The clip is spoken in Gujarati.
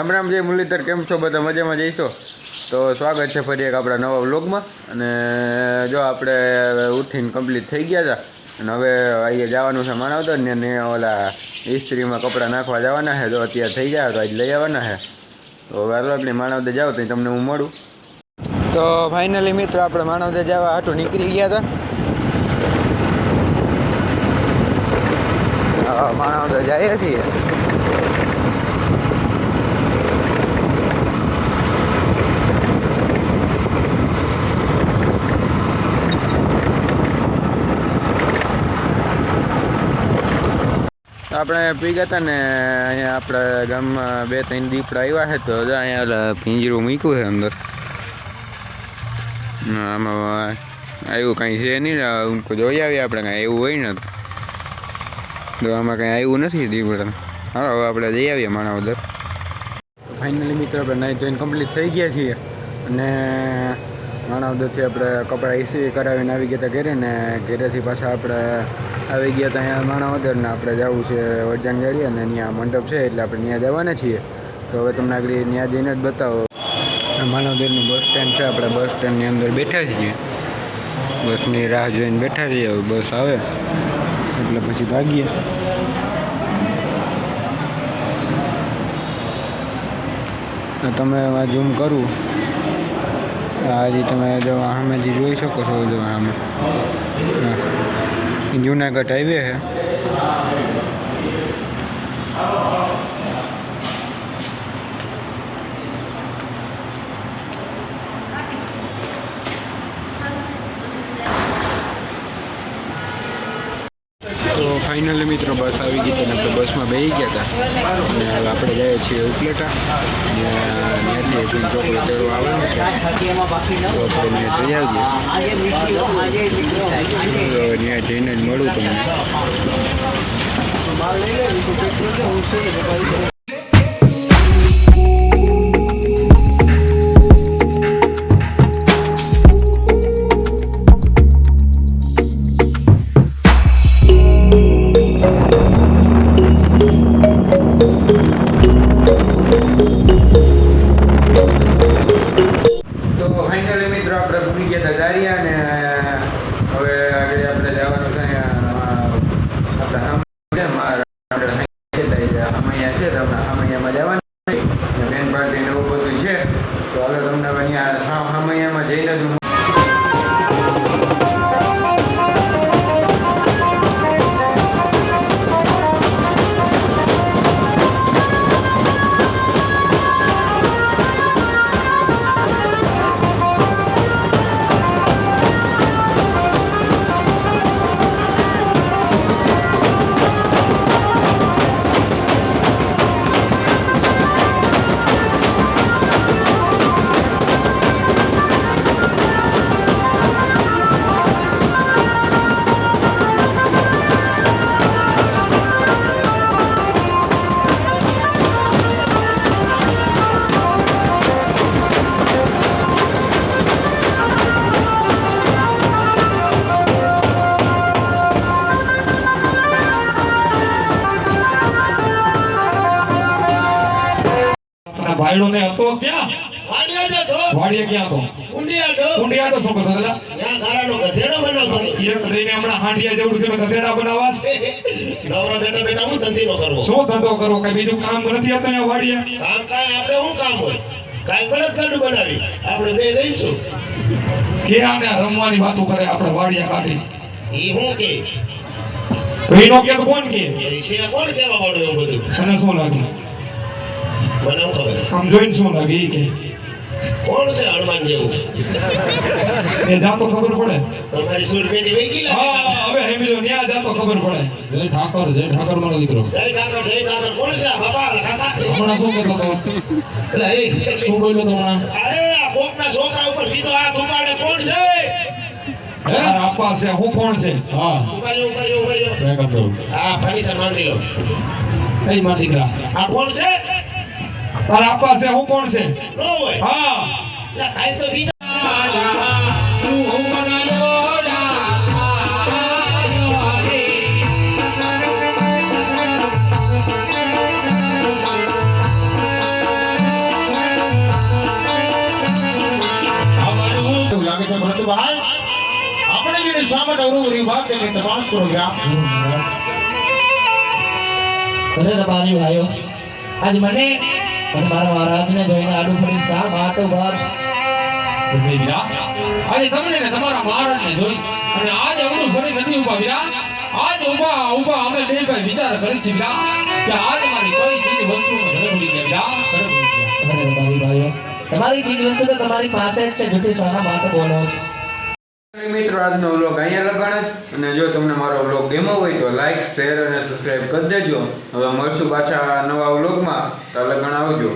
રામ રામ જય મુરલીધર, કેમ છો બધા? મજામાં જઈશો તો સ્વાગત છે ફરી એક આપણા નવા વ્લોગમાં. અને જો આપણે ઉઠીને કમ્પ્લીટ થઈ ગયા હતા અને હવે અહીંયા જવાનું છે માણાવદર ને ઓલા ઇસ્ત્રીમાં કપડાં નાખવા જવાના છે. જો અત્યારે થઈ ગયા તો આજે લઈ આવવાના છે. તો હવે આપણે માણાવદર જાઓ તો તમને હું મળું. તો ફાઇનલી મિત્રો આપણે માણાવદર જવા હાટું નીકળી ગયા હતા. માણાવદર જઈએ છીએ. આપણે પી ગયા હતા ને અહીંયા આપણા ગામમાં 2-3 દીપડા આવ્યા છે. તો અહીંયા પિંજરું મૂક્યું છે અંદર. આમાં આવ્યું કાંઈ છે નહીં ને જોઈ આવીએ આપણે. કાંઈ એવું હોય ને તો આમાં કાંઈ આવ્યું નથી દીપડા. હા હવે આપણે જઈ આવીએ માણાવદર. ફાઇનલી મિત્રો આપણે નાઈ ધોઈને કમ્પ્લીટ થઈ ગયા છીએ અને માણાવદરથી આપણે કપડાં ઇસ્ત્રી કરાવીને આવી ગયા હતા ઘરે. ને ઘરેથી પાછા આપણે આવી ગયા હતા અહીંયા માણાવદર ને આપણે જવું છે વડજાન ગાડી અને ત્યાં મંડપ છે એટલે આપણે ત્યાં જવાના છીએ. તો હવે તમને આગળ ત્યાં જઈને જ બતાવો. માણાવદરનું બસ સ્ટેન્ડ છે. આપણે બસ સ્ટેન્ડની અંદર બેઠા છીએ. બસની રાહ જોઈને બેઠા છીએ. હવે બસ આવે એટલે પછી ભાગીએ. તમે ઝૂમ કરું હજી તમે જો સામેથી જોઈ શકો છો. જો આમે જુનાગઢ હાઈવે છે. તો ફાઇનલી મિત્રો બસ આવી ગઈ હતી ને આપણે બસમાં બેસી ગયા હતા અને હવે આપણે જઈએ છીએ ઉપલેટા. ત્યાંથી ચોકલેટ તેડવા આવવાનું છે તો આપણે જઈ આવીએ. ત્યાં જઈને જ મળું તમને. ભાઈડો ને હતો ક્યાં? વાડિયા જતો. વાડિયા ક્યાં હતો? ઉંડિયાડો. ઉંડિયાડો શું કરતો હતા? ત્યાં ગારાનો ગધેડો બનાવતો. એક લઈને હમણાં હાંડિયા જેવડું છે ગધેડા બનાવવા છે. નવરા બેટા બેટા હું ધંધીનો કરવો. શું ધંધો કરો? કઈ બીજું કામ નથી આવતું અહીંયા વાડિયા? કામ કાંઈ આપણે શું કામ હોય? કાંઈ બળદગાડું બનાવી આપણે બે રહીશું. કે આને રમવાની વાતો કરે આપણે વાડિયા કાઢી. ઈ હું કે રીનો કે તો કોણ કે? છે કોણ કેવા વાળું એવું બધું? તને શું લાગે? મને હું ખબર. આમ જોઈને શું લાગે ઈ કે? કોણ છે હનુમાન જેવું? એ જાતો ખબર પડે. તમારી સુર પેટી વહી ગઈ. હા હવે હેમીલો ન્યા જાતો ખબર પડે. જય ઠાકર મારો દીકરો. જય ઠાકર કોણ છે આ બાપા કાકા? હમણાં શું કહેતો હતો? એટલે એ શું બોલ્યો તો હમણાં? અરે આ કોકના છોકરા ઉપર સીધો હાથ ઉપાડે કોણ છે? યાર આપા છે હું કોણ છે? હા ઉપાડ્યો. મેં કહ્યું હા ફર્નિચર માંગી લો. એ માર દીકરા આ કોણ છે? તારા આપા છે હું કોણ છે? નો હોય. હા એટલે કાઈ તો બીજા છે પરંતુ ભાઈ આપણે જેને શા માટે અવરું વાત તેની તપાસ કરો યા અરે રબારી ભાઈઓ આજ મને અને મારા મહારાજને જોઈને આડું પડી શા માટો બાર વીરા આજે તમને ને તમારા મહારાજને જોઈ અને આજ અવળું ફરી નથી ઊભા વીરા આજ ઊભા અમે બે ભાઈ વિચાર કરી છે વીરા કે આજ મારી કોઈ ચીજ વસ્તુમાં ઘરે ભૂલી ગયા વીરા ઘરે ભૂલી ગયા. અરે રબારી ભાઈઓ તમારી ચીજ વસ્તુ તો તમારી પાસે જ છે જૂઠી સોના માટે બોલો છો. મિત્રો આજનો વ્લોગ અહીંયા લગાણ જ અને જો તમને મારો વ્લોગ ગમ્યો હોય તો લાઈક શેર અને સબસ્ક્રાઈબ કરી દેજો. હવે મળશું પાછા નવા વ્લોગમાં તો લગાણ આવજો.